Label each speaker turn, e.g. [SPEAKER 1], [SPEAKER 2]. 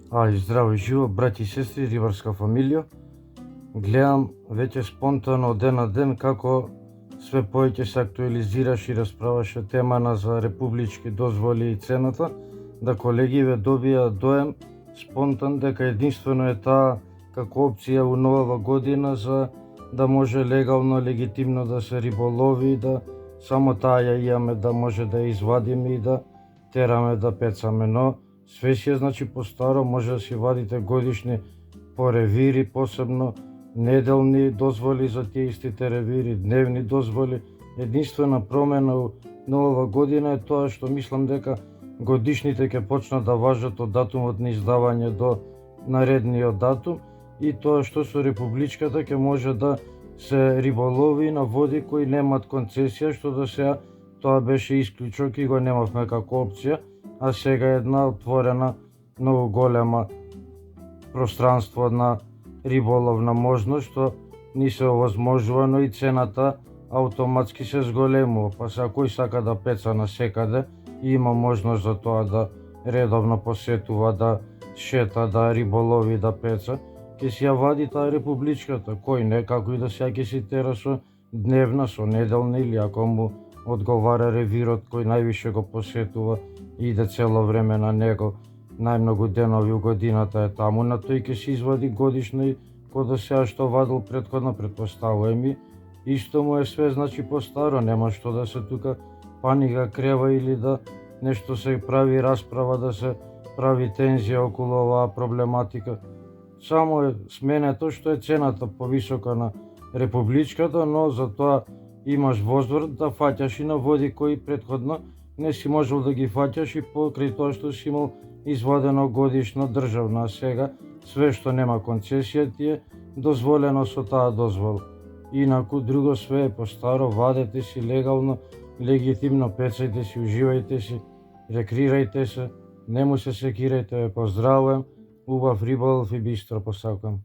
[SPEAKER 1] И здраво и живо, браќи и сестри, рибарска фамилија. Гледам веќе спонтано од ден на ден како све повеќе се актуализираше и расправаше темана за републички дозволи и цената, да колегиве добија доем спонтан дека единствено е таа како опција у новава година за да може легално, легитимно да се риболови и да само таа ја имаме да може да ја извадиме и да тераме да пецаме, но све си е значи постаро, може да си вадите годишни по ревири, посебно неделни дозволи за тие истите ревири, дневни дозволи. Единствена промена у новава година е тоа што мислам дека годишните ќе почнат да важат од датумот на издавање до наредниот датум и тоа што со републичката ќе може да се риболови на води кои немаат концесија, што до сега тоа беше исклучок и го немавме како опција, а сега е една отворена, многу голема пространство на риболовна можност, што ни се овозможува, но и цената автоматски се зголемува. Па се кој сака да пеца на секаде и има можност за тоа да редовно посетува, да шета, да риболови, да пеца, ќе си ја вади таа републичката, кој не, како и да сега ќе си тера со дневна, со неделна или ако му одговара ревирот кој највише го посетува и иде цело време на него, најмногу денови у годината е таму, на тој ќе се извади годишно и кој до сега што вадил претходно, претпоставувам и исто му е све значи постаро, нема што да се тука паника крева или да нешто се прави расправа, да се прави тензија околу оваа проблематика. Само е сменето што е цената повисока на републичката, но за тоа имаш возврат да фаќаш и на води кои претходно не си можел да ги фаќаш и покрај тоа што си имал извадено годишно државна, а сега све што нема концесија ти е дозволено со таа дозвола. Инаку друго све е постаро, вадете си легално, легитимно, пецајте си, уживајте си, рекрирајте се, не му се секирајте, ве поздравувам, убав риболов и бистро посакам.